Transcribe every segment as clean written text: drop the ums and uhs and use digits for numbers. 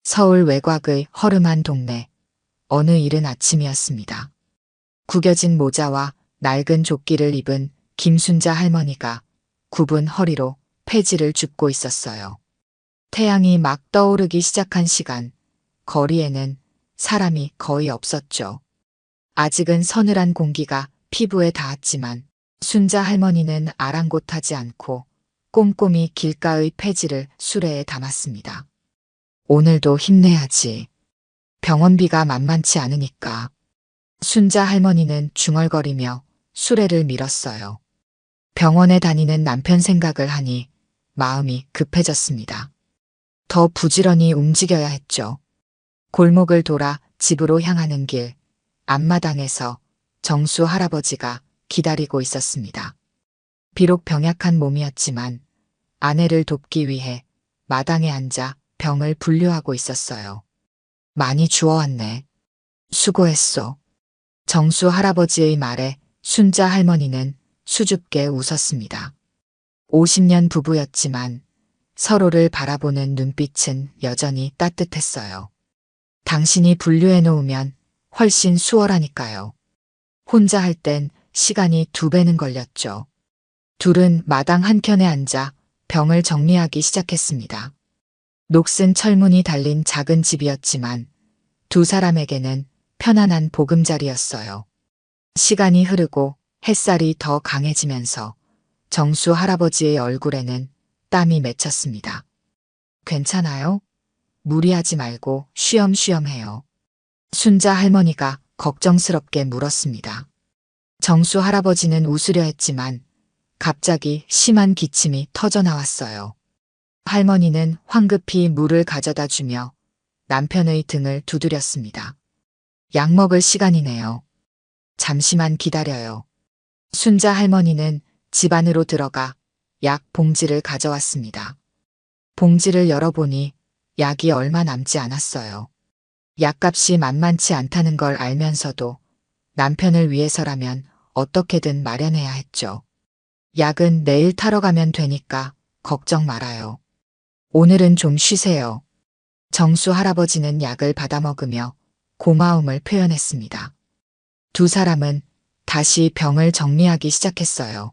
서울 외곽의 허름한 동네. 어느 이른 아침이었습니다. 구겨진 모자와 낡은 조끼를 입은 김순자 할머니가 굽은 허리로 폐지를 줍고 있었어요. 태양이 막 떠오르기 시작한 시간, 거리에는 사람이 거의 없었죠. 아직은 서늘한 공기가 피부에 닿았지만 순자 할머니는 아랑곳하지 않고 꼼꼼히 길가의 폐지를 수레에 담았습니다. 오늘도 힘내야지. 병원비가 만만치 않으니까. 순자 할머니는 중얼거리며 수레를 밀었어요. 병원에 다니는 남편 생각을 하니 마음이 급해졌습니다. 더 부지런히 움직여야 했죠. 골목을 돌아 집으로 향하는 길, 앞마당에서 정수 할아버지가 기다리고 있었습니다. 비록 병약한 몸이었지만 아내를 돕기 위해 마당에 앉아 병을 분류하고 있었어요. 많이 주워왔네. 수고했소. 정수 할아버지의 말에 순자 할머니는 수줍게 웃었습니다. 50년 부부였지만 서로를 바라보는 눈빛은 여전히 따뜻했어요. 당신이 분류해 놓으면 훨씬 수월하니까요. 혼자 할 땐 시간이 2배는 걸렸죠. 둘은 마당 한켠에 앉아 병을 정리하기 시작했습니다. 녹슨 철문이 달린 작은 집이었지만 두 사람에게는 편안한 보금자리였어요. 시간이 흐르고 햇살이 더 강해지면서 정수 할아버지의 얼굴에는 땀이 맺혔습니다. 괜찮아요? 무리하지 말고 쉬엄쉬엄 해요. 순자 할머니가 걱정스럽게 물었습니다. 정수 할아버지는 웃으려 했지만 갑자기 심한 기침이 터져 나왔어요. 할머니는 황급히 물을 가져다 주며 남편의 등을 두드렸습니다. 약 먹을 시간이네요. 잠시만 기다려요. 순자 할머니는 집 안으로 들어가 약 봉지를 가져왔습니다. 봉지를 열어보니 약이 얼마 남지 않았어요. 약값이 만만치 않다는 걸 알면서도 남편을 위해서라면 어떻게든 마련해야 했죠. 약은 내일 타러 가면 되니까 걱정 말아요. 오늘은 좀 쉬세요. 정수 할아버지는 약을 받아 먹으며 고마움을 표현했습니다. 두 사람은 다시 병을 정리하기 시작했어요.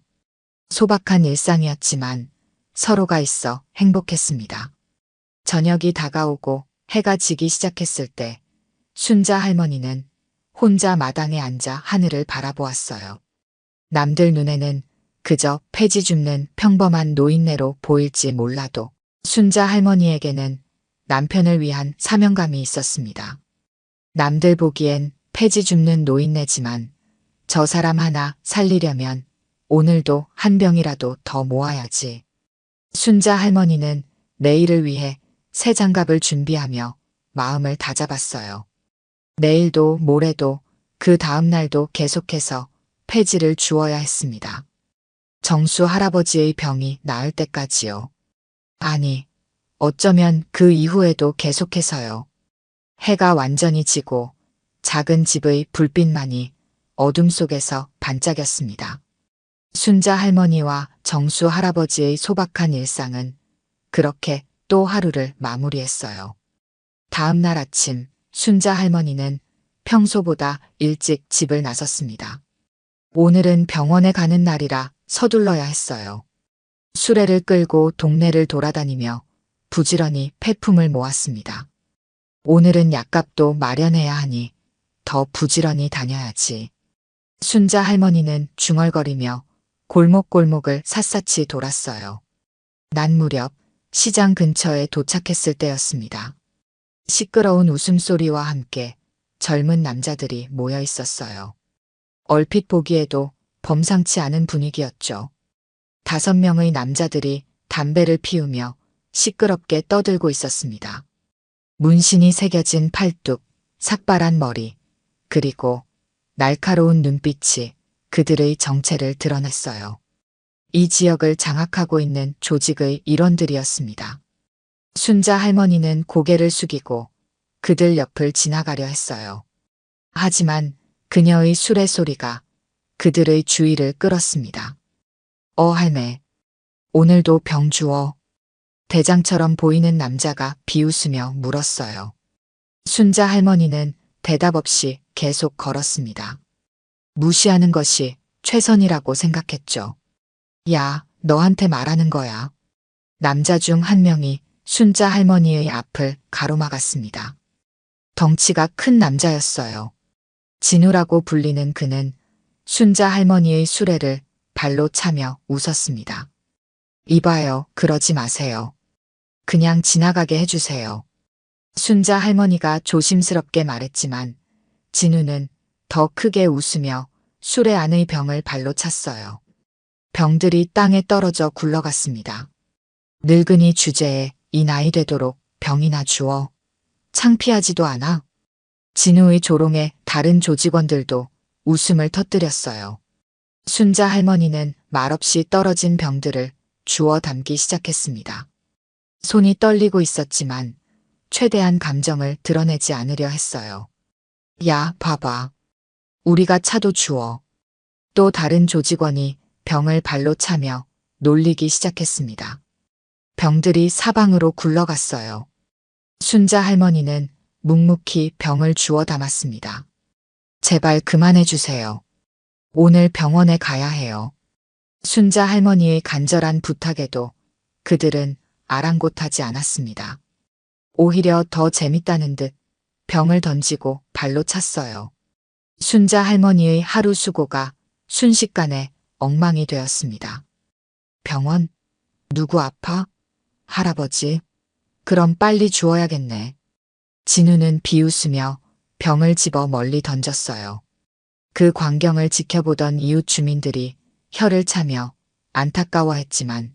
소박한 일상이었지만 서로가 있어 행복했습니다. 저녁이 다가오고 해가 지기 시작했을 때 순자 할머니는 혼자 마당에 앉아 하늘을 바라보았어요. 남들 눈에는 그저 폐지 줍는 평범한 노인네로 보일지 몰라도 순자 할머니에게는 남편을 위한 사명감이 있었습니다. 남들 보기엔 폐지 줍는 노인네지만 저 사람 하나 살리려면 오늘도 한 병이라도 더 모아야지. 순자 할머니는 내일을 위해 새 장갑을 준비하며 마음을 다잡았어요. 내일도 모레도 그 다음 날도 계속해서 폐지를 주어야 했습니다. 정수 할아버지의 병이 나을 때까지요. 아니, 어쩌면 그 이후에도 계속해서요. 해가 완전히 지고 작은 집의 불빛만이 어둠 속에서 반짝였습니다. 순자 할머니와 정수 할아버지의 소박한 일상은 그렇게 또 하루를 마무리했어요. 다음 날 아침 순자 할머니는 평소보다 일찍 집을 나섰습니다. 오늘은 병원에 가는 날이라 서둘러야 했어요. 수레를 끌고 동네를 돌아다니며 부지런히 폐품을 모았습니다. 오늘은 약값도 마련해야 하니 더 부지런히 다녀야지. 순자 할머니는 중얼거리며 골목골목을 샅샅이 돌았어요. 낮 무렵 시장 근처에 도착했을 때였습니다. 시끄러운 웃음소리와 함께 젊은 남자들이 모여 있었어요. 얼핏 보기에도 범상치 않은 분위기였죠. 5명의 남자들이 담배를 피우며 시끄럽게 떠들고 있었습니다. 문신이 새겨진 팔뚝, 삭발한 머리, 그리고 날카로운 눈빛이 그들의 정체를 드러냈어요. 이 지역을 장악하고 있는 조직의 일원들이었습니다. 순자 할머니는 고개를 숙이고 그들 옆을 지나가려 했어요. 하지만 그녀의 수레 소리가 그들의 주의를 끌었습니다. 할매, 오늘도 병 주워. 대장처럼 보이는 남자가 비웃으며 물었어요. 순자 할머니는 대답 없이 계속 걸었습니다. 무시하는 것이 최선이라고 생각했죠. 야, 너한테 말하는 거야. 남자 중 한 명이 순자 할머니의 앞을 가로막았습니다. 덩치가 큰 남자였어요. 진우라고 불리는 그는 순자 할머니의 수레를 발로 차며 웃었습니다. 이봐요, 그러지 마세요. 그냥 지나가게 해주세요. 순자 할머니가 조심스럽게 말했지만 진우는 더 크게 웃으며 수레 안의 병을 발로 찼어요. 병들이 땅에 떨어져 굴러갔습니다. 늙은이 주제에 이 나이 되도록 병이나 주워. 창피하지도 않아? 진우의 조롱에 다른 조직원들도 웃음을 터뜨렸어요. 순자 할머니는 말없이 떨어진 병들을 주워 담기 시작했습니다. 손이 떨리고 있었지만 최대한 감정을 드러내지 않으려 했어요. 야, 봐봐. 우리가 차도 주워. 또 다른 조직원이 병을 발로 차며 놀리기 시작했습니다. 병들이 사방으로 굴러갔어요. 순자 할머니는 묵묵히 병을 주워 담았습니다. 제발 그만해 주세요. 오늘 병원에 가야 해요. 순자 할머니의 간절한 부탁에도 그들은 아랑곳하지 않았습니다. 오히려 더 재밌다는 듯 병을 던지고 발로 찼어요. 순자 할머니의 하루 수고가 순식간에 엉망이 되었습니다. 병원? 누구 아파? 할아버지? 그럼 빨리 주워야겠네. 진우는 비웃으며 병을 집어 멀리 던졌어요. 그 광경을 지켜보던 이웃 주민들이 혀를 차며 안타까워했지만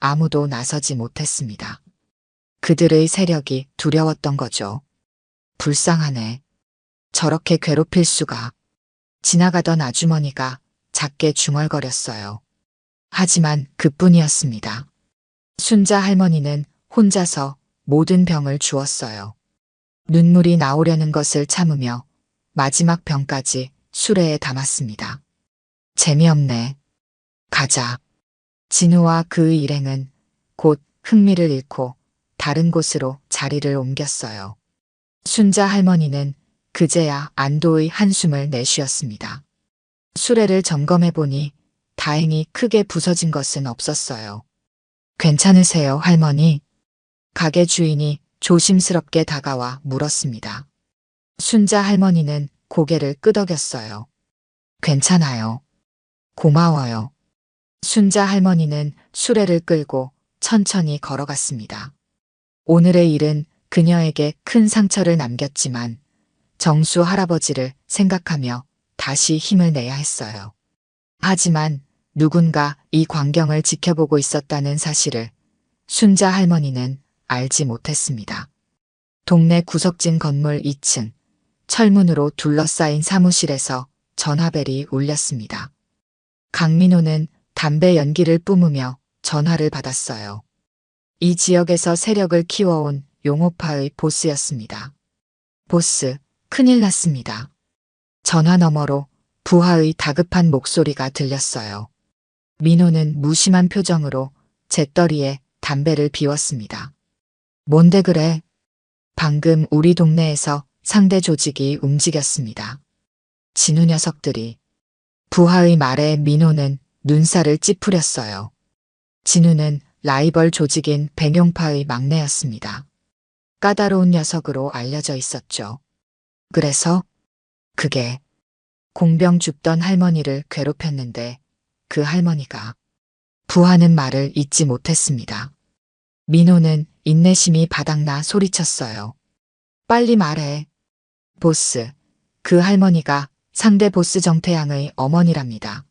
아무도 나서지 못했습니다. 그들의 세력이 두려웠던 거죠. 불쌍하네. 저렇게 괴롭힐 수가. 지나가던 아주머니가 작게 중얼거렸어요. 하지만 그뿐이었습니다. 순자 할머니는 혼자서 모든 병을 주었어요. 눈물이 나오려는 것을 참으며 마지막 병까지 수레에 담았습니다. 재미없네. 가자. 진우와 그의 일행은 곧 흥미를 잃고 다른 곳으로 자리를 옮겼어요. 순자 할머니는 그제야 안도의 한숨을 내쉬었습니다. 수레를 점검해 보니 다행히 크게 부서진 것은 없었어요. 괜찮으세요, 할머니? 가게 주인이 조심스럽게 다가와 물었습니다. 순자 할머니는 고개를 끄덕였어요. 괜찮아요. 고마워요. 순자 할머니는 수레를 끌고 천천히 걸어갔습니다. 오늘의 일은 그녀에게 큰 상처를 남겼지만 정수 할아버지를 생각하며 다시 힘을 내야 했어요. 하지만 누군가 이 광경을 지켜보고 있었다는 사실을 순자 할머니는 알지 못했습니다. 동네 구석진 건물 2층 철문으로 둘러싸인 사무실에서 전화벨이 울렸습니다. 강민호는 담배 연기를 뿜으며 전화를 받았어요. 이 지역에서 세력을 키워온 용호파의 보스였습니다. 보스, 큰일 났습니다. 전화 너머로 부하의 다급한 목소리가 들렸어요. 민호는 무심한 표정으로 재떨이에 담배를 비웠습니다. 뭔데 그래? 방금 우리 동네에서 상대 조직이 움직였습니다. 진우 녀석들이. 부하의 말에 민호는 눈살을 찌푸렸어요. 진우는 라이벌 조직인 백용파의 막내였습니다. 까다로운 녀석으로 알려져 있었죠. 그래서 그게 공병 줍던 할머니를 괴롭혔는데 그 할머니가 부하는 말을 잊지 못했습니다. 민호는 인내심이 바닥나 소리쳤어요. 빨리 말해. 보스, 그 할머니가 상대 보스 정태양의 어머니랍니다.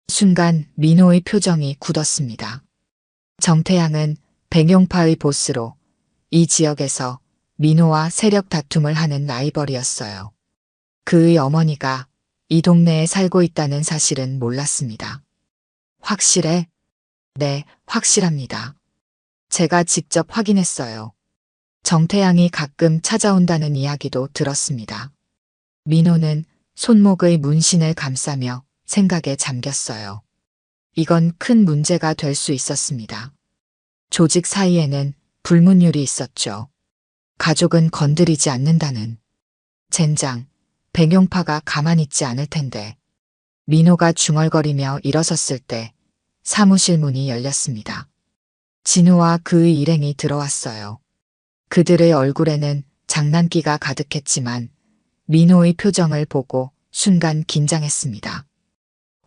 순간 민호의 표정이 굳었습니다. 정태양은 백용파의 보스로 이 지역에서 민호와 세력 다툼을 하는 라이벌이었어요. 그의 어머니가 이 동네에 살고 있다는 사실은 몰랐습니다. 확실해? 네, 확실합니다. 제가 직접 확인했어요. 정태양이 가끔 찾아온다는 이야기도 들었습니다. 민호는 손목의 문신을 감싸며 생각에 잠겼어요. 이건 큰 문제가 될 수 있었습니다. 조직 사이에는 불문율이 있었죠. 가족은 건드리지 않는다는. 젠장, 백용파가 가만히 있지 않을 텐데. 민호가 중얼거리며 일어섰을 때 사무실 문이 열렸습니다. 진우와 그의 일행이 들어왔어요. 그들의 얼굴에는 장난기가 가득했지만 민호의 표정을 보고 순간 긴장했습니다.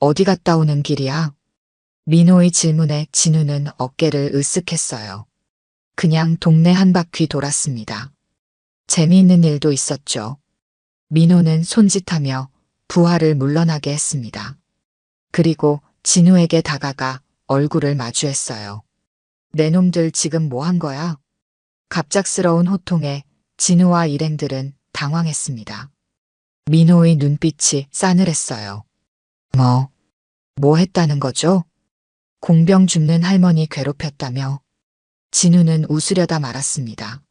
어디 갔다 오는 길이야? 민호의 질문에 진우는 어깨를 으쓱했어요. 그냥 동네 한 바퀴 돌았습니다. 재미있는 일도 있었죠. 민호는 손짓하며 부하를 물러나게 했습니다. 그리고 진우에게 다가가 얼굴을 마주했어요. 내 놈들 지금 뭐 한 거야? 갑작스러운 호통에 진우와 일행들은 당황했습니다. 민호의 눈빛이 싸늘했어요. 뭐 했다는 거죠? 공병 줍는 할머니 괴롭혔다며. 진우는 웃으려다 말았습니다.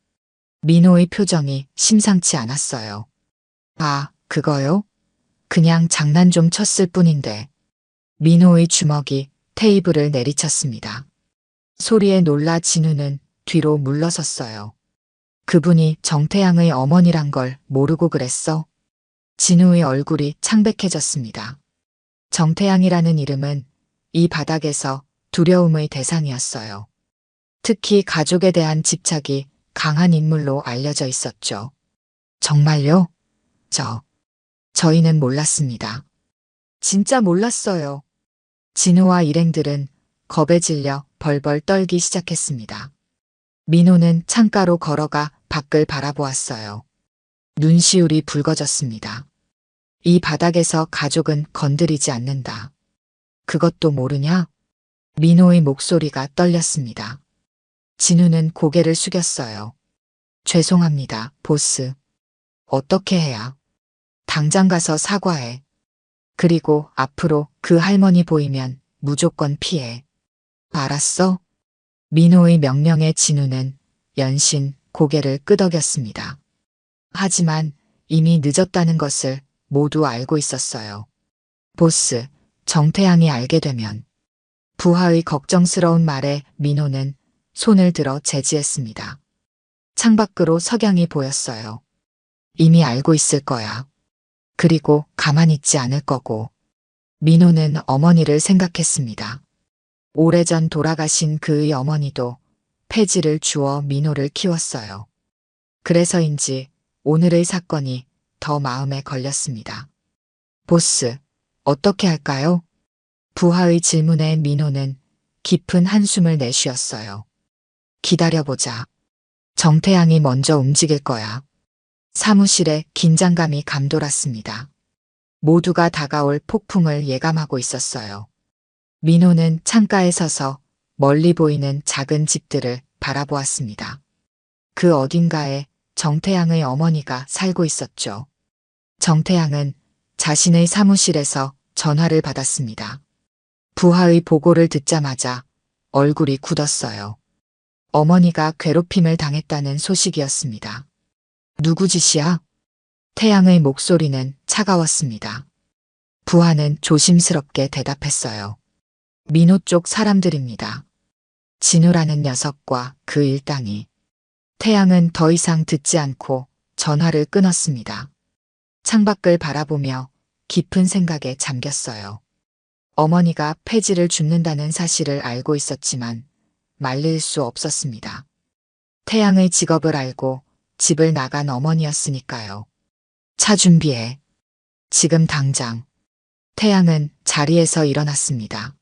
민호의 표정이 심상치 않았어요. 아, 그거요? 그냥 장난 좀 쳤을 뿐인데. 민호의 주먹이 테이블을 내리쳤습니다. 소리에 놀라 진우는 뒤로 물러섰어요. 그분이 정태양의 어머니란 걸 모르고 그랬어? 진우의 얼굴이 창백해졌습니다. 정태양이라는 이름은 이 바닥에서 두려움의 대상이었어요. 특히 가족에 대한 집착이 강한 인물로 알려져 있었죠. 정말요? 저희는 몰랐습니다. 진짜 몰랐어요. 진우와 일행들은 겁에 질려 벌벌 떨기 시작했습니다. 민호는 창가로 걸어가 밖을 바라보았어요. 눈시울이 붉어졌습니다. 이 바닥에서 가족은 건드리지 않는다. 그것도 모르냐? 민호의 목소리가 떨렸습니다. 진우는 고개를 숙였어요. 죄송합니다, 보스. 어떻게 해야? 당장 가서 사과해. 그리고 앞으로 그 할머니 보이면 무조건 피해. 알았어? 민호의 명령에 진우는 연신 고개를 끄덕였습니다. 하지만 이미 늦었다는 것을 모두 알고 있었어요. 보스, 정태양이 알게 되면. 부하의 걱정스러운 말에 민호는 손을 들어 제지했습니다. 창밖으로 석양이 보였어요. 이미 알고 있을 거야. 그리고 가만히 있지 않을 거고. 민호는 어머니를 생각했습니다. 오래전 돌아가신 그의 어머니도 폐지를 주어 민호를 키웠어요. 그래서인지 오늘의 사건이 더 마음에 걸렸습니다. 보스, 어떻게 할까요? 부하의 질문에 민호는 깊은 한숨을 내쉬었어요. 기다려보자. 정태양이 먼저 움직일 거야. 사무실에 긴장감이 감돌았습니다. 모두가 다가올 폭풍을 예감하고 있었어요. 민호는 창가에 서서 멀리 보이는 작은 집들을 바라보았습니다. 그 어딘가에 정태양의 어머니가 살고 있었죠. 정태양은 자신의 사무실에서 전화를 받았습니다. 부하의 보고를 듣자마자 얼굴이 굳었어요. 어머니가 괴롭힘을 당했다는 소식이었습니다. 누구 짓이야? 태양의 목소리는 차가웠습니다. 부하는 조심스럽게 대답했어요. 민호 쪽 사람들입니다. 진우라는 녀석과 그 일당이. 태양은 더 이상 듣지 않고 전화를 끊었습니다. 창밖을 바라보며 깊은 생각에 잠겼어요. 어머니가 폐지를 줍는다는 사실을 알고 있었지만 말릴 수 없었습니다. 태양의 직업을 알고 집을 나간 어머니였으니까요. 차 준비해. 지금 당장. 태양은 자리에서 일어났습니다.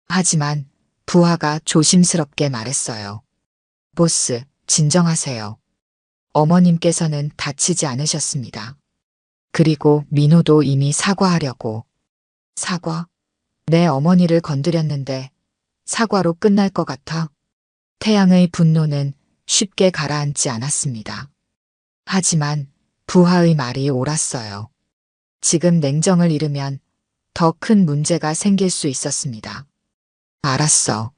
하지만 부하가 조심스럽게 말했어요. 보스, 진정하세요. 어머님께서는 다치지 않으셨습니다. 그리고 민호도 이미 사과하려고. 사과? 내 어머니를 건드렸는데 사과로 끝날 것 같아? 태양의 분노는 쉽게 가라앉지 않았습니다. 하지만 부하의 말이 옳았어요. 지금 냉정을 잃으면 더 큰 문제가 생길 수 있었습니다. 알았어.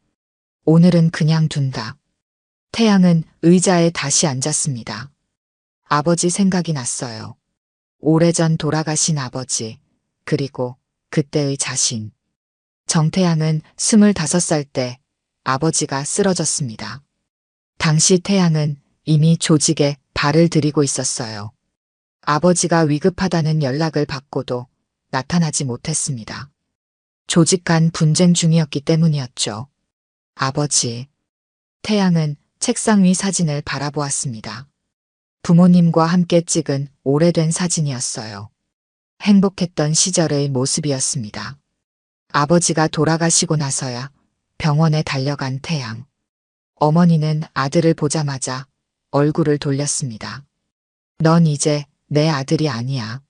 오늘은 그냥 둔다. 태양은 의자에 다시 앉았습니다. 아버지 생각이 났어요. 오래전 돌아가신 아버지, 그리고 그때의 자신. 정태양은 25살 때 아버지가 쓰러졌습니다. 당시 태양은 이미 조직에 발을 들이고 있었어요. 아버지가 위급하다는 연락을 받고도 나타나지 못했습니다. 조직 간 분쟁 중이었기 때문이었죠. 아버지. 태양은 책상 위 사진을 바라보았습니다. 부모님과 함께 찍은 오래된 사진이었어요. 행복했던 시절의 모습이었습니다. 아버지가 돌아가시고 나서야 병원에 달려간 태양. 어머니는 아들을 보자마자 얼굴을 돌렸습니다. 넌 이제 내 아들이 아니야.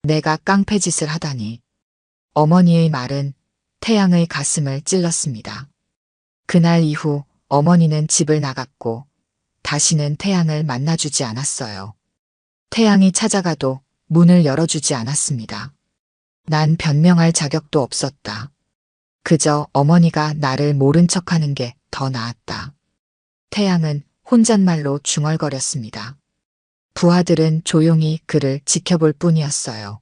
내가 깡패짓을 하다니. 어머니의 말은 태양의 가슴을 찔렀습니다. 그날 이후 어머니는 집을 나갔고 다시는 태양을 만나주지 않았어요. 태양이 찾아가도 문을 열어주지 않았습니다. 난 변명할 자격도 없었다. 그저 어머니가 나를 모른 척하는 게 더 나았다. 태양은 혼잣말로 중얼거렸습니다. 부하들은 조용히 그를 지켜볼 뿐이었어요.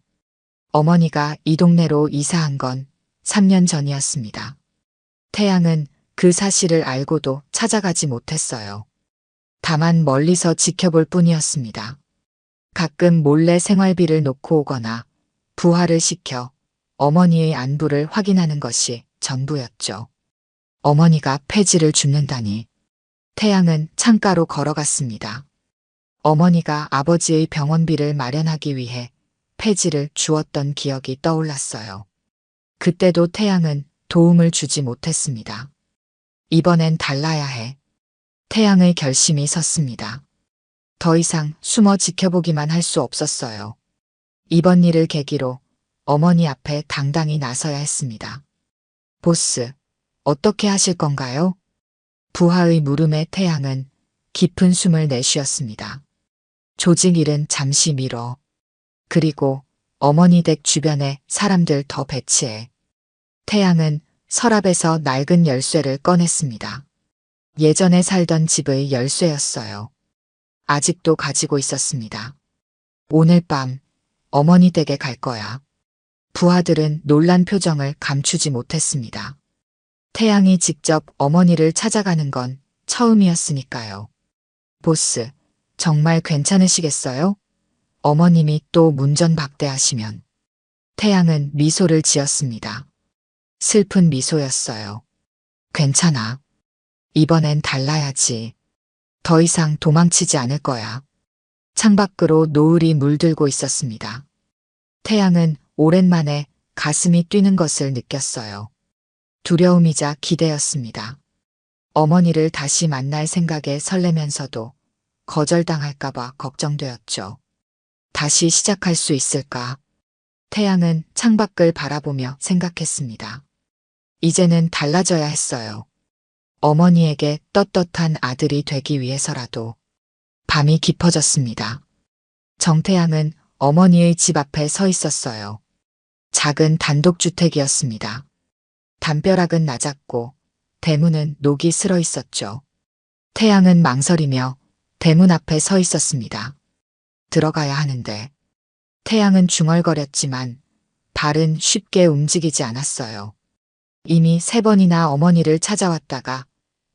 어머니가 이 동네로 이사한 건 3년 전이었습니다. 태양은 그 사실을 알고도 찾아가지 못했어요. 다만 멀리서 지켜볼 뿐이었습니다. 가끔 몰래 생활비를 놓고 오거나 부하를 시켜 어머니의 안부를 확인하는 것이 전부였죠. 어머니가 폐지를 줍는다니. 태양은 창가로 걸어갔습니다. 어머니가 아버지의 병원비를 마련하기 위해 폐지를 주었던 기억이 떠올랐어요. 그때도 태양은 도움을 주지 못했습니다. 이번엔 달라야 해. 태양의 결심이 섰습니다. 더 이상 숨어 지켜보기만 할 수 없었어요. 이번 일을 계기로 어머니 앞에 당당히 나서야 했습니다. 보스, 어떻게 하실 건가요? 부하의 물음에 태양은 깊은 숨을 내쉬었습니다. 조직 일은 잠시 미뤄. 그리고 어머니 댁 주변에 사람들 더 배치해. 태양은 서랍에서 낡은 열쇠를 꺼냈습니다. 예전에 살던 집의 열쇠였어요. 아직도 가지고 있었습니다. 오늘 밤 어머니 댁에 갈 거야. 부하들은 놀란 표정을 감추지 못했습니다. 태양이 직접 어머니를 찾아가는 건 처음이었으니까요. 보스, 정말 괜찮으시겠어요? 어머님이 또 문전박대하시면. 태양은 미소를 지었습니다. 슬픈 미소였어요. 괜찮아. 이번엔 달라야지. 더 이상 도망치지 않을 거야. 창밖으로 노을이 물들고 있었습니다. 태양은 오랜만에 가슴이 뛰는 것을 느꼈어요. 두려움이자 기대였습니다. 어머니를 다시 만날 생각에 설레면서도 거절당할까봐 걱정되었죠. 다시 시작할 수 있을까? 태양은 창밖을 바라보며 생각했습니다. 이제는 달라져야 했어요. 어머니에게 떳떳한 아들이 되기 위해서라도. 밤이 깊어졌습니다. 정태양은 어머니의 집 앞에 서 있었어요. 작은 단독주택이었습니다. 담벼락은 낮았고 대문은 녹이 슬어 있었죠. 태양은 망설이며 대문 앞에 서 있었습니다. 들어가야 하는데. 태양은 중얼거렸지만 발은 쉽게 움직이지 않았어요. 이미 3번이나 어머니를 찾아왔다가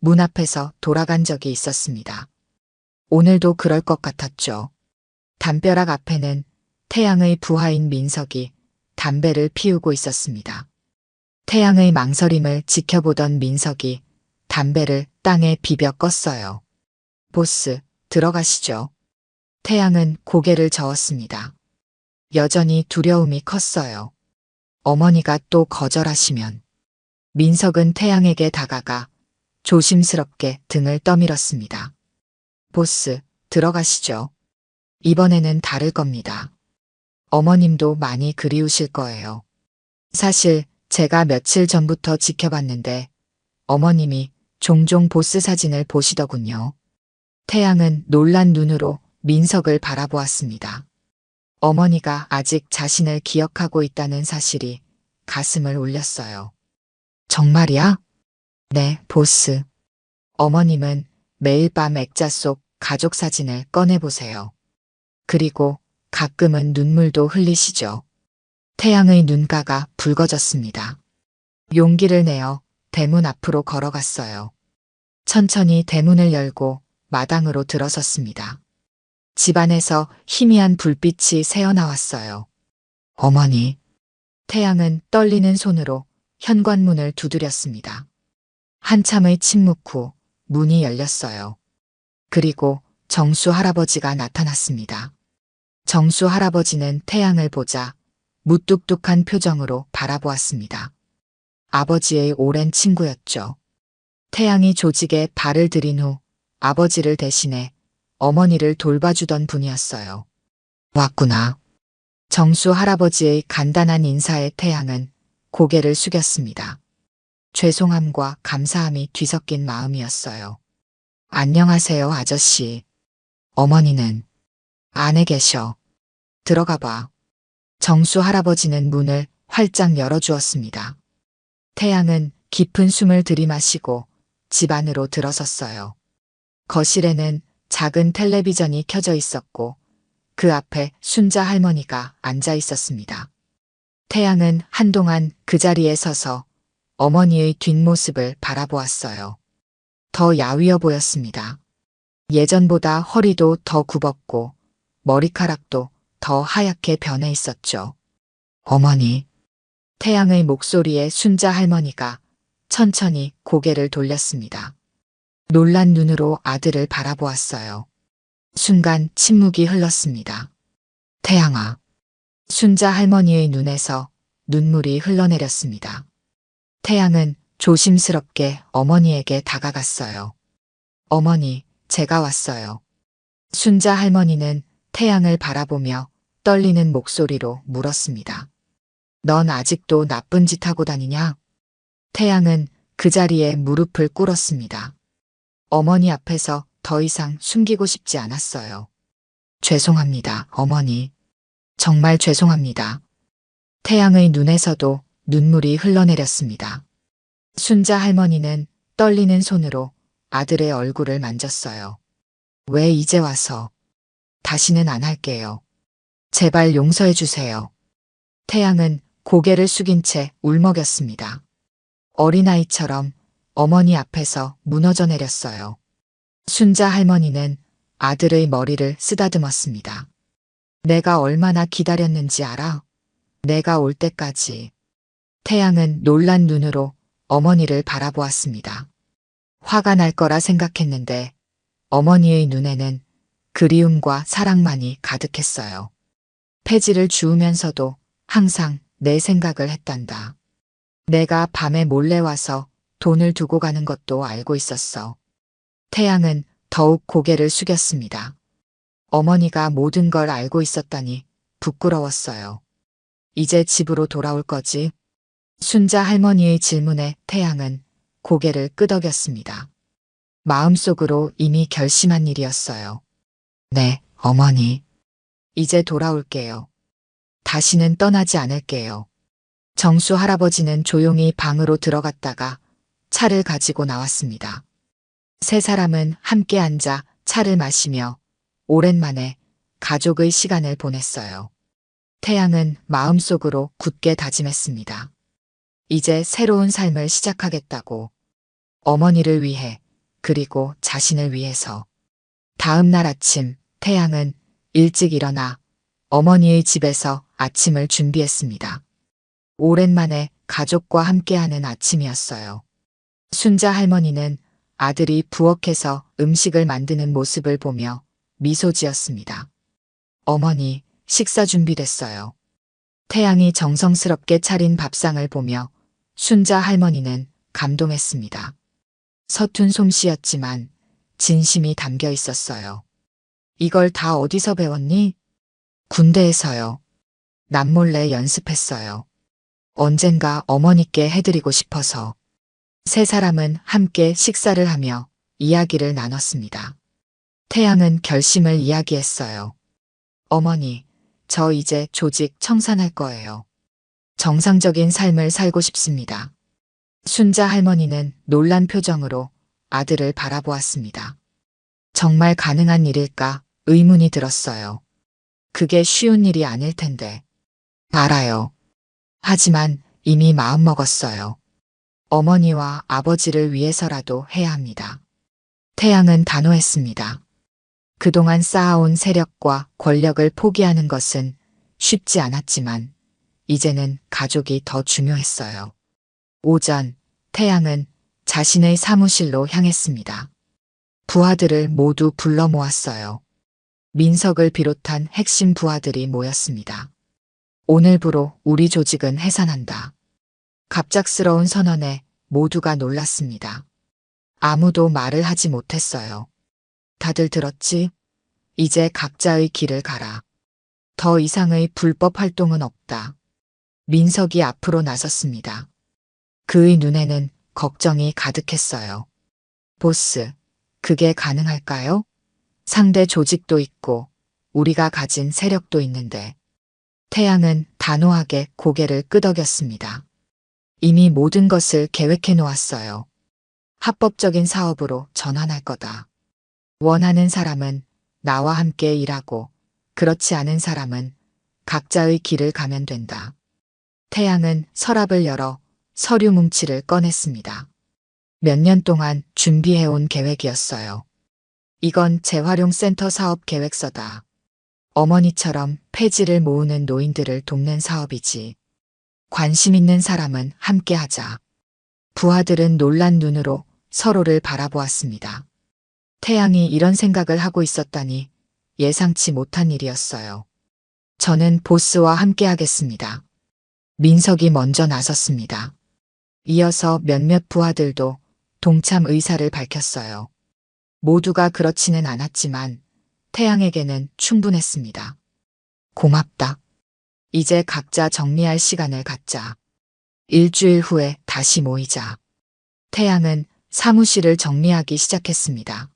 문 앞에서 돌아간 적이 있었습니다. 오늘도 그럴 것 같았죠. 담벼락 앞에는 태양의 부하인 민석이 담배를 피우고 있었습니다. 태양의 망설임을 지켜보던 민석이 담배를 땅에 비벼 껐어요. 보스, 들어가시죠. 태양은 고개를 저었습니다. 여전히 두려움이 컸어요. 어머니가 또 거절하시면. 민석은 태양에게 다가가 조심스럽게 등을 떠밀었습니다. 보스, 들어가시죠. 이번에는 다를 겁니다. 어머님도 많이 그리우실 거예요. 사실 제가 며칠 전부터 지켜봤는데 어머님이 종종 보스 사진을 보시더군요. 태양은 놀란 눈으로 민석을 바라보았습니다. 어머니가 아직 자신을 기억하고 있다는 사실이 가슴을 울렸어요. 정말이야? 네, 보스. 어머님은 매일 밤 액자 속 가족 사진을 꺼내보세요. 그리고 가끔은 눈물도 흘리시죠. 태양의 눈가가 붉어졌습니다. 용기를 내어 대문 앞으로 걸어갔어요. 천천히 대문을 열고 마당으로 들어섰습니다. 집안에서 희미한 불빛이 새어나왔어요. 어머니. 태양은 떨리는 손으로 현관문을 두드렸습니다. 한참의 침묵 후 문이 열렸어요. 그리고 정수 할아버지가 나타났습니다. 정수 할아버지는 태양을 보자 무뚝뚝한 표정으로 바라보았습니다. 아버지의 오랜 친구였죠. 태양이 조직에 발을 들인 후 아버지를 대신해 어머니를 돌봐주던 분이었어요. 왔구나. 정수 할아버지의 간단한 인사에 태양은 고개를 숙였습니다. 죄송함과 감사함이 뒤섞인 마음이었어요. 안녕하세요, 아저씨. 어머니는 안에 계셔. 들어가 봐. 정수 할아버지는 문을 활짝 열어주었습니다. 태양은 깊은 숨을 들이마시고 집 안으로 들어섰어요. 거실에는 작은 텔레비전이 켜져 있었고 그 앞에 순자 할머니가 앉아 있었습니다. 태양은 한동안 그 자리에 서서 어머니의 뒷모습을 바라보았어요. 더 야위어 보였습니다. 예전보다 허리도 더 굽었고 머리카락도 더 하얗게 변해 있었죠. 어머니. 태양의 목소리에 순자 할머니가 천천히 고개를 돌렸습니다. 놀란 눈으로 아들을 바라보았어요. 순간 침묵이 흘렀습니다. 태양아. 순자 할머니의 눈에서 눈물이 흘러내렸습니다. 태양은 조심스럽게 어머니에게 다가갔어요. 어머니, 제가 왔어요. 순자 할머니는 태양을 바라보며 떨리는 목소리로 물었습니다. 넌 아직도 나쁜 짓 하고 다니냐? 태양은 그 자리에 무릎을 꿇었습니다. 어머니 앞에서 더 이상 숨기고 싶지 않았어요. 죄송합니다, 어머니. 정말 죄송합니다. 태양의 눈에서도 눈물이 흘러내렸습니다. 순자 할머니는 떨리는 손으로 아들의 얼굴을 만졌어요. 왜 이제 와서? 다시는 안 할게요. 제발 용서해 주세요. 태양은 고개를 숙인 채 울먹였습니다. 어린아이처럼 어머니 앞에서 무너져 내렸어요. 순자 할머니는 아들의 머리를 쓰다듬었습니다. 내가 얼마나 기다렸는지 알아? 내가 올 때까지. 태양은 놀란 눈으로 어머니를 바라보았습니다. 화가 날 거라 생각했는데 어머니의 눈에는 그리움과 사랑만이 가득했어요. 폐지를 주우면서도 항상 내 생각을 했단다. 내가 밤에 몰래 와서 돈을 두고 가는 것도 알고 있었어. 태양은 더욱 고개를 숙였습니다. 어머니가 모든 걸 알고 있었다니 부끄러웠어요. 이제 집으로 돌아올 거지? 순자 할머니의 질문에 태양은 고개를 끄덕였습니다. 마음속으로 이미 결심한 일이었어요. 네, 어머니. 이제 돌아올게요. 다시는 떠나지 않을게요. 정수 할아버지는 조용히 방으로 들어갔다가 차를 가지고 나왔습니다. 세 사람은 함께 앉아 차를 마시며 오랜만에 가족의 시간을 보냈어요. 태양은 마음속으로 굳게 다짐했습니다. 이제 새로운 삶을 시작하겠다고. 어머니를 위해, 그리고 자신을 위해서. 다음 날 아침, 태양은 일찍 일어나 어머니의 집에서 아침을 준비했습니다. 오랜만에 가족과 함께하는 아침이었어요. 순자 할머니는 아들이 부엌에서 음식을 만드는 모습을 보며 미소 지었습니다. 어머니, 식사 준비됐어요. 태양이 정성스럽게 차린 밥상을 보며 순자 할머니는 감동했습니다. 서툰 솜씨였지만 진심이 담겨 있었어요. 이걸 다 어디서 배웠니? 군대에서요. 남몰래 연습했어요. 언젠가 어머니께 해드리고 싶어서. 세 사람은 함께 식사를 하며 이야기를 나눴습니다. 태양은 결심을 이야기했어요. 어머니, 저 이제 조직 청산할 거예요. 정상적인 삶을 살고 싶습니다. 순자 할머니는 놀란 표정으로 아들을 바라보았습니다. 정말 가능한 일일까 의문이 들었어요. 그게 쉬운 일이 아닐 텐데. 알아요. 하지만 이미 마음먹었어요. 어머니와 아버지를 위해서라도 해야 합니다. 태양은 단호했습니다. 그동안 쌓아온 세력과 권력을 포기하는 것은 쉽지 않았지만 이제는 가족이 더 중요했어요. 오전, 태양은 자신의 사무실로 향했습니다. 부하들을 모두 불러 모았어요. 민석을 비롯한 핵심 부하들이 모였습니다. 오늘부로 우리 조직은 해산한다. 갑작스러운 선언에 모두가 놀랐습니다. 아무도 말을 하지 못했어요. 다들 들었지? 이제 각자의 길을 가라. 더 이상의 불법 활동은 없다. 민석이 앞으로 나섰습니다. 그의 눈에는 걱정이 가득했어요. 보스, 그게 가능할까요? 상대 조직도 있고 우리가 가진 세력도 있는데. 태양은 단호하게 고개를 끄덕였습니다. 이미 모든 것을 계획해 놓았어요. 합법적인 사업으로 전환할 거다. 원하는 사람은 나와 함께 일하고 그렇지 않은 사람은 각자의 길을 가면 된다. 태양은 서랍을 열어 서류 뭉치를 꺼냈습니다. 몇 년 동안 준비해온 계획이었어요. 이건 재활용센터 사업 계획서다. 어머니처럼 폐지를 모으는 노인들을 돕는 사업이지. 관심 있는 사람은 함께 하자. 부하들은 놀란 눈으로 서로를 바라보았습니다. 태양이 이런 생각을 하고 있었다니 예상치 못한 일이었어요. 저는 보스와 함께 하겠습니다. 민석이 먼저 나섰습니다. 이어서 몇몇 부하들도 동참 의사를 밝혔어요. 모두가 그렇지는 않았지만 태양에게는 충분했습니다. 고맙다. 이제 각자 정리할 시간을 갖자. 일주일 후에 다시 모이자. 태양은 사무실을 정리하기 시작했습니다.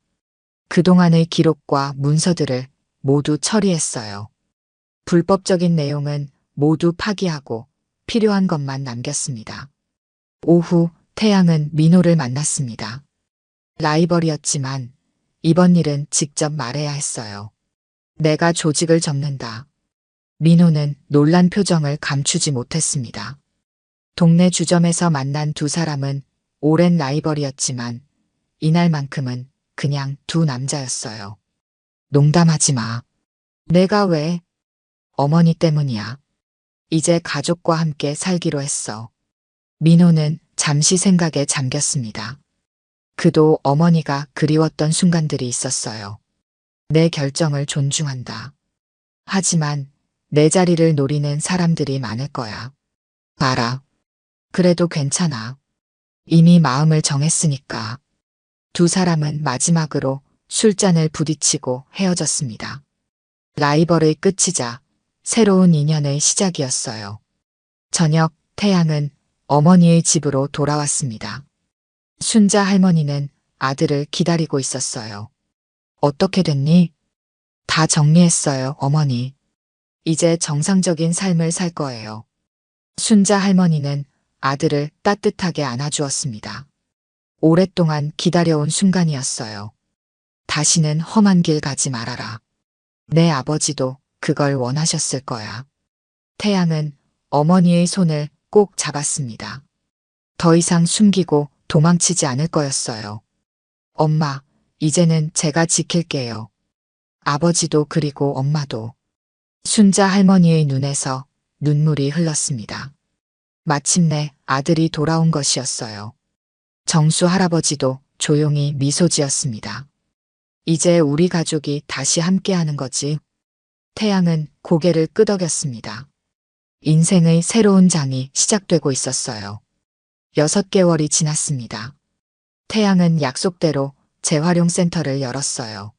그동안의 기록과 문서들을 모두 처리했어요. 불법적인 내용은 모두 파기하고 필요한 것만 남겼습니다. 오후 태양은 민호를 만났습니다. 라이벌이었지만 이번 일은 직접 말해야 했어요. 내가 조직을 접는다. 민호는 놀란 표정을 감추지 못했습니다. 동네 주점에서 만난 두 사람은 오랜 라이벌이었지만 이날만큼은 그냥 두 남자였어요. 농담하지 마. 내가 왜? 어머니 때문이야. 이제 가족과 함께 살기로 했어. 민호는 잠시 생각에 잠겼습니다. 그도 어머니가 그리웠던 순간들이 있었어요. 내 결정을 존중한다. 하지만 내 자리를 노리는 사람들이 많을 거야. 알아. 그래도 괜찮아. 이미 마음을 정했으니까. 두 사람은 마지막으로 술잔을 부딪히고 헤어졌습니다. 라이벌의 끝이자 새로운 인연의 시작이었어요. 저녁 태양은 어머니의 집으로 돌아왔습니다. 순자 할머니는 아들을 기다리고 있었어요. 어떻게 됐니? 다 정리했어요, 어머니. 이제 정상적인 삶을 살 거예요. 순자 할머니는 아들을 따뜻하게 안아주었습니다. 오랫동안 기다려온 순간이었어요. 다시는 험한 길 가지 말아라. 내 아버지도 그걸 원하셨을 거야. 태양은 어머니의 손을 꼭 잡았습니다. 더 이상 숨기고 도망치지 않을 거였어요. 엄마, 이제는 제가 지킬게요. 아버지도 그리고 엄마도. 순자 할머니의 눈에서 눈물이 흘렀습니다. 마침내 아들이 돌아온 것이었어요. 정수 할아버지도 조용히 미소 지었습니다. 이제 우리 가족이 다시 함께하는 거지. 태양은 고개를 끄덕였습니다. 인생의 새로운 장이 시작되고 있었어요. 6개월이 지났습니다. 태양은 약속대로 재활용센터를 열었어요.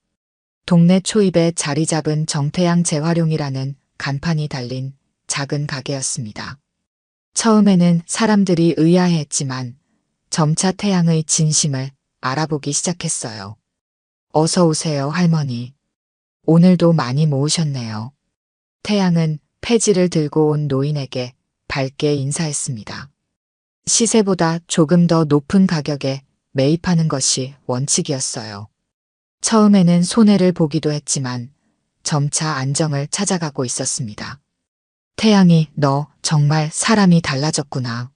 동네 초입에 자리 잡은 정태양 재활용이라는 간판이 달린 작은 가게였습니다. 처음에는 사람들이 의아해했지만 점차 태양의 진심을 알아보기 시작했어요. 어서 오세요, 할머니. 오늘도 많이 모으셨네요. 태양은 폐지를 들고 온 노인에게 밝게 인사했습니다. 시세보다 조금 더 높은 가격에 매입하는 것이 원칙이었어요. 처음에는 손해를 보기도 했지만 점차 안정을 찾아가고 있었습니다. 태양이 너 정말 사람이 달라졌구나.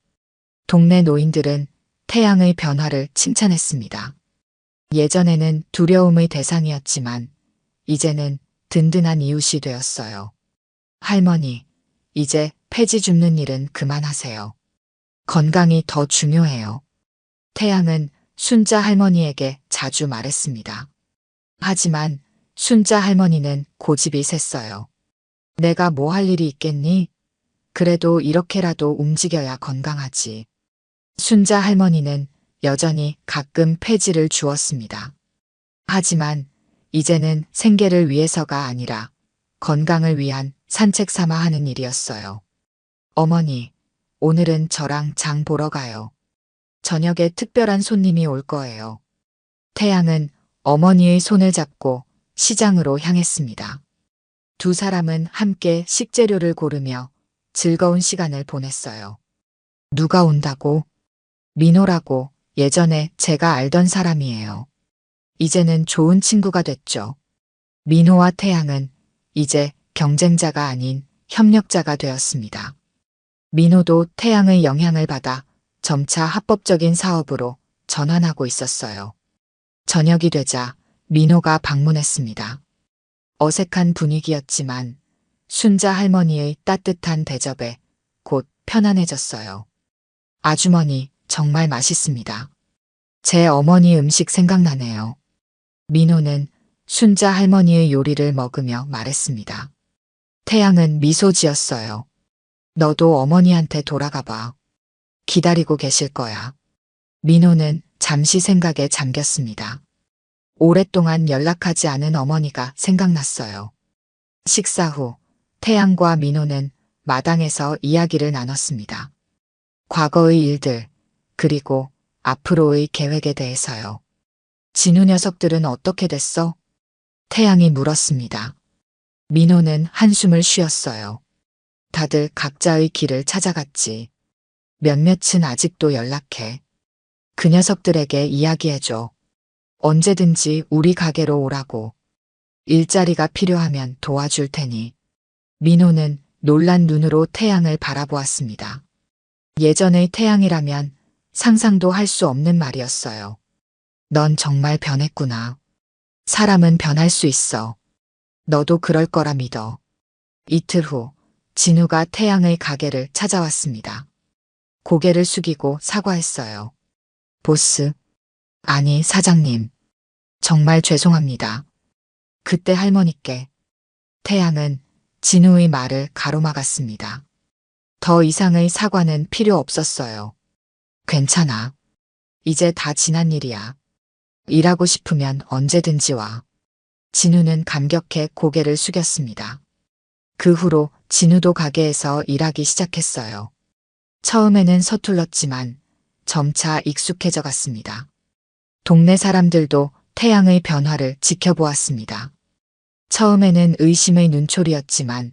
동네 노인들은 태양의 변화를 칭찬했습니다. 예전에는 두려움의 대상이었지만 이제는 든든한 이웃이 되었어요. 할머니, 이제 폐지 줍는 일은 그만하세요. 건강이 더 중요해요. 태양은 순자 할머니에게 자주 말했습니다. 하지만 순자 할머니는 고집이 셌어요. 내가 뭐 할 일이 있겠니? 그래도 이렇게라도 움직여야 건강하지. 순자 할머니는 여전히 가끔 폐지를 주었습니다. 하지만 이제는 생계를 위해서가 아니라 건강을 위한 산책 삼아 하는 일이었어요. 어머니, 오늘은 저랑 장 보러 가요. 저녁에 특별한 손님이 올 거예요. 태양은 어머니의 손을 잡고 시장으로 향했습니다. 두 사람은 함께 식재료를 고르며 즐거운 시간을 보냈어요. 누가 온다고? 민호라고 예전에 제가 알던 사람이에요. 이제는 좋은 친구가 됐죠. 민호와 태양은 이제 경쟁자가 아닌 협력자가 되었습니다. 민호도 태양의 영향을 받아 점차 합법적인 사업으로 전환하고 있었어요. 저녁이 되자 민호가 방문했습니다. 어색한 분위기였지만 순자 할머니의 따뜻한 대접에 곧 편안해졌어요. 아주머니, 정말 맛있습니다. 제 어머니 음식 생각나네요. 민호는 순자 할머니의 요리를 먹으며 말했습니다. 태양은 미소 지었어요. 너도 어머니한테 돌아가 봐. 기다리고 계실 거야. 민호는 잠시 생각에 잠겼습니다. 오랫동안 연락하지 않은 어머니가 생각났어요. 식사 후 태양과 민호는 마당에서 이야기를 나눴습니다. 과거의 일들, 그리고 앞으로의 계획에 대해서요. 진우 녀석들은 어떻게 됐어? 태양이 물었습니다. 민호는 한숨을 쉬었어요. 다들 각자의 길을 찾아갔지. 몇몇은 아직도 연락해. 그 녀석들에게 이야기해줘. 언제든지 우리 가게로 오라고. 일자리가 필요하면 도와줄 테니. 민호는 놀란 눈으로 태양을 바라보았습니다. 예전의 태양이라면 상상도 할 수 없는 말이었어요. 넌 정말 변했구나. 사람은 변할 수 있어. 너도 그럴 거라 믿어. 이틀 후 진우가 태양의 가게를 찾아왔습니다. 고개를 숙이고 사과했어요. 보스, 아니 사장님. 정말 죄송합니다. 그때 할머니께. 태양은 진우의 말을 가로막았습니다. 더 이상의 사과는 필요 없었어요. 괜찮아. 이제 다 지난 일이야. 일하고 싶으면 언제든지 와. 진우는 감격해 고개를 숙였습니다. 그 후로 진우도 가게에서 일하기 시작했어요. 처음에는 서툴렀지만 점차 익숙해져 갔습니다. 동네 사람들도 태양의 변화를 지켜보았습니다. 처음에는 의심의 눈초리였지만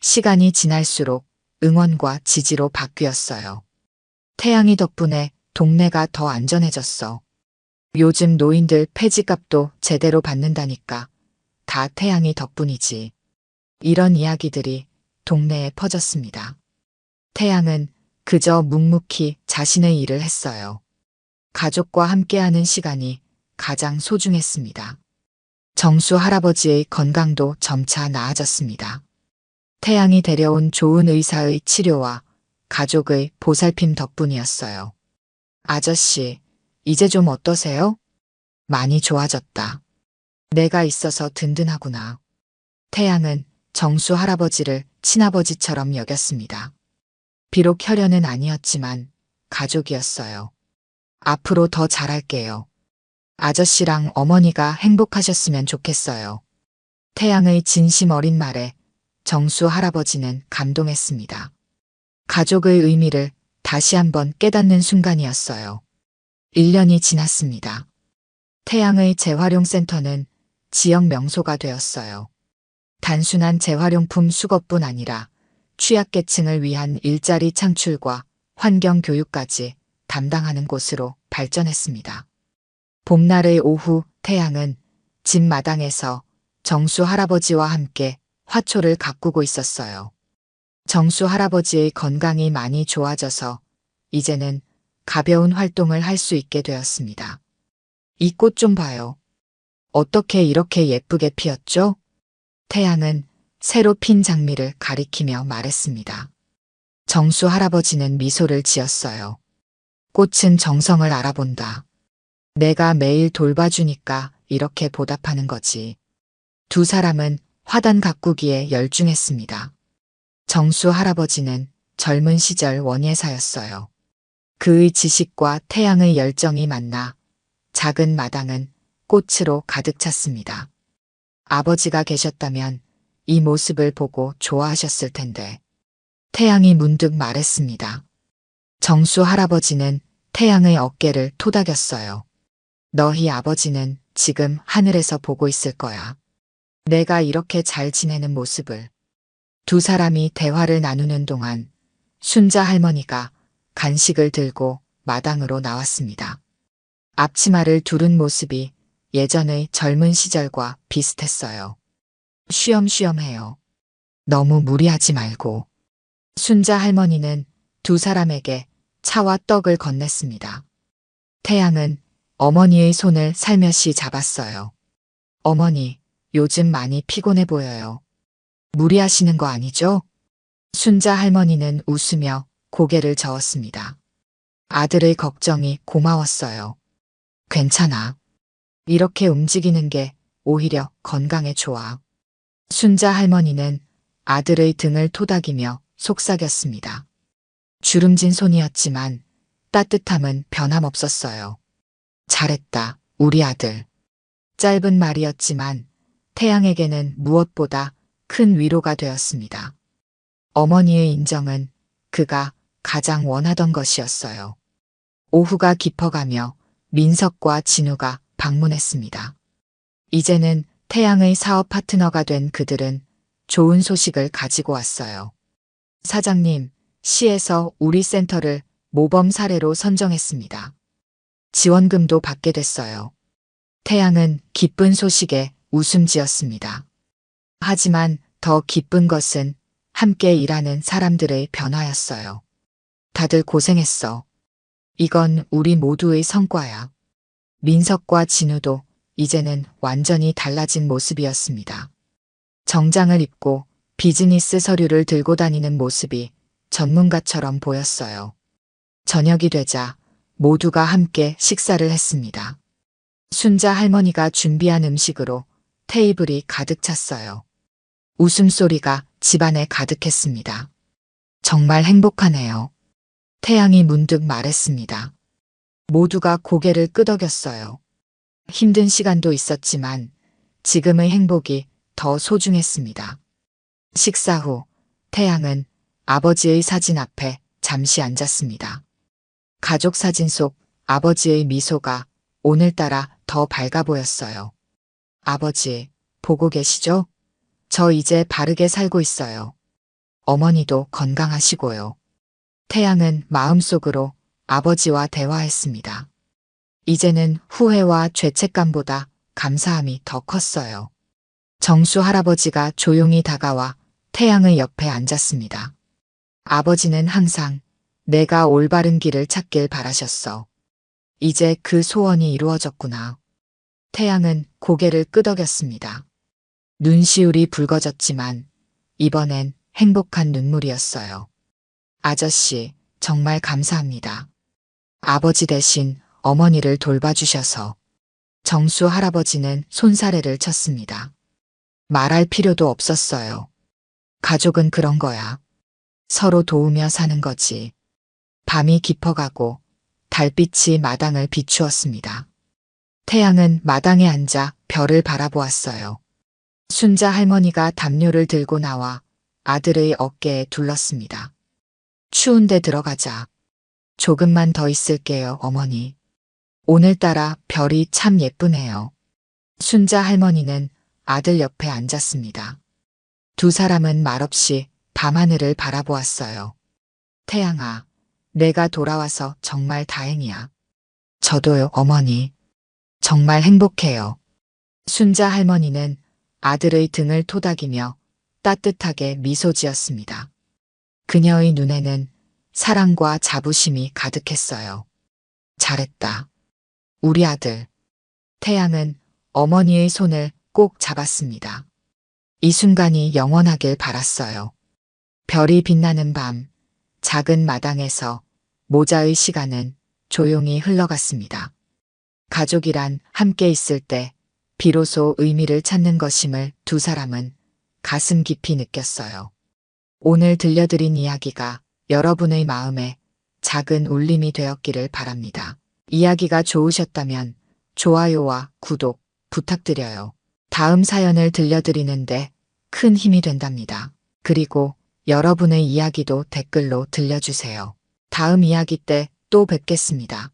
시간이 지날수록 응원과 지지로 바뀌었어요. 태양이 덕분에 동네가 더 안전해졌어. 요즘 노인들 폐지값도 제대로 받는다니까. 다 태양이 덕분이지. 이런 이야기들이 동네에 퍼졌습니다. 태양은 그저 묵묵히 자신의 일을 했어요. 가족과 함께하는 시간이 가장 소중했습니다. 정수 할아버지의 건강도 점차 나아졌습니다. 태양이 데려온 좋은 의사의 치료와 가족의 보살핌 덕분이었어요. 아저씨, 이제 좀 어떠세요? 많이 좋아졌다. 내가 있어서 든든하구나. 태양은 정수 할아버지를 친아버지처럼 여겼습니다. 비록 혈연은 아니었지만 가족이었어요. 앞으로 더 잘할게요. 아저씨랑 어머니가 행복하셨으면 좋겠어요. 태양의 진심 어린 말에 정수 할아버지는 감동했습니다. 가족의 의미를 다시 한번 깨닫는 순간이었어요. 1년이 지났습니다. 태양의 재활용센터는 지역 명소가 되었어요. 단순한 재활용품 수거뿐 아니라 취약계층을 위한 일자리 창출과 환경 교육까지 담당하는 곳으로 발전했습니다. 봄날의 오후 태양은 집 마당에서 정수 할아버지와 함께 화초를 가꾸고 있었어요. 정수 할아버지의 건강이 많이 좋아져서 이제는 가벼운 활동을 할 수 있게 되었습니다. 이 꽃 좀 봐요. 어떻게 이렇게 예쁘게 피었죠? 태양은 새로 핀 장미를 가리키며 말했습니다. 정수 할아버지는 미소를 지었어요. 꽃은 정성을 알아본다. 내가 매일 돌봐주니까 이렇게 보답하는 거지. 두 사람은 화단 가꾸기에 열중했습니다. 정수 할아버지는 젊은 시절 원예사였어요. 그의 지식과 태양의 열정이 만나 작은 마당은 꽃으로 가득 찼습니다. 아버지가 계셨다면 이 모습을 보고 좋아하셨을 텐데. 태양이 문득 말했습니다. 정수 할아버지는 태양의 어깨를 토닥였어요. 너희 아버지는 지금 하늘에서 보고 있을 거야. 내가 이렇게 잘 지내는 모습을. 두 사람이 대화를 나누는 동안 순자 할머니가 간식을 들고 마당으로 나왔습니다. 앞치마를 두른 모습이 예전의 젊은 시절과 비슷했어요. 쉬엄쉬엄해요. 너무 무리하지 말고. 순자 할머니는 두 사람에게 차와 떡을 건넸습니다. 태양은 어머니의 손을 살며시 잡았어요. 어머니, 요즘 많이 피곤해 보여요. 무리하시는 거 아니죠? 순자 할머니는 웃으며 고개를 저었습니다. 아들의 걱정이 고마웠어요. 괜찮아. 이렇게 움직이는 게 오히려 건강에 좋아. 순자 할머니는 아들의 등을 토닥이며 속삭였습니다. 주름진 손이었지만 따뜻함은 변함없었어요. 잘했다, 우리 아들. 짧은 말이었지만 태양에게는 무엇보다 큰 위로가 되었습니다. 어머니의 인정은 그가 가장 원하던 것이었어요. 오후가 깊어가며 민석과 진우가 방문했습니다. 이제는 태양의 사업 파트너가 된 그들은 좋은 소식을 가지고 왔어요. 사장님, 시에서 우리 센터를 모범 사례로 선정했습니다. 지원금도 받게 됐어요. 태양은 기쁜 소식에 웃음 지었습니다. 하지만 더 기쁜 것은 함께 일하는 사람들의 변화였어요. 다들 고생했어. 이건 우리 모두의 성과야. 민석과 진우도 이제는 완전히 달라진 모습이었습니다. 정장을 입고 비즈니스 서류를 들고 다니는 모습이 전문가처럼 보였어요. 저녁이 되자 모두가 함께 식사를 했습니다. 순자 할머니가 준비한 음식으로 테이블이 가득 찼어요. 웃음소리가 집안에 가득했습니다. 정말 행복하네요. 태양이 문득 말했습니다. 모두가 고개를 끄덕였어요. 힘든 시간도 있었지만 지금의 행복이 더 소중했습니다. 식사 후 태양은 아버지의 사진 앞에 잠시 앉았습니다. 가족 사진 속 아버지의 미소가 오늘따라 더 밝아 보였어요. 아버지, 보고 계시죠? 저 이제 바르게 살고 있어요. 어머니도 건강하시고요. 태양은 마음속으로 아버지와 대화했습니다. 이제는 후회와 죄책감보다 감사함이 더 컸어요. 정수 할아버지가 조용히 다가와 태양의 옆에 앉았습니다. 아버지는 항상 내가 올바른 길을 찾길 바라셨어. 이제 그 소원이 이루어졌구나. 태양은 고개를 끄덕였습니다. 눈시울이 붉어졌지만 이번엔 행복한 눈물이었어요. 아저씨, 정말 감사합니다. 아버지 대신 어머니를 돌봐주셔서. 정수 할아버지는 손사래를 쳤습니다. 말할 필요도 없었어요. 가족은 그런 거야. 서로 도우며 사는 거지. 밤이 깊어가고 달빛이 마당을 비추었습니다. 태양은 마당에 앉아 별을 바라보았어요. 순자 할머니가 담요를 들고 나와 아들의 어깨에 둘렀습니다. 추운데 들어가자. 조금만 더 있을게요, 어머니. 오늘따라 별이 참 예쁘네요. 순자 할머니는 아들 옆에 앉았습니다. 두 사람은 말없이 밤하늘을 바라보았어요. 태양아, 내가 돌아와서 정말 다행이야. 저도요, 어머니. 정말 행복해요. 순자 할머니는 아들의 등을 토닥이며 따뜻하게 미소 지었습니다. 그녀의 눈에는 사랑과 자부심이 가득했어요. 잘했다. 우리 아들. 태양은 어머니의 손을 꼭 잡았습니다. 이 순간이 영원하길 바랐어요. 별이 빛나는 밤, 작은 마당에서 모자의 시간은 조용히 흘러갔습니다. 가족이란 함께 있을 때 비로소 의미를 찾는 것임을 두 사람은 가슴 깊이 느꼈어요. 오늘 들려드린 이야기가 여러분의 마음에 작은 울림이 되었기를 바랍니다. 이야기가 좋으셨다면 좋아요와 구독 부탁드려요. 다음 사연을 들려드리는데 큰 힘이 된답니다. 그리고 여러분의 이야기도 댓글로 들려주세요. 다음 이야기 때 또 뵙겠습니다.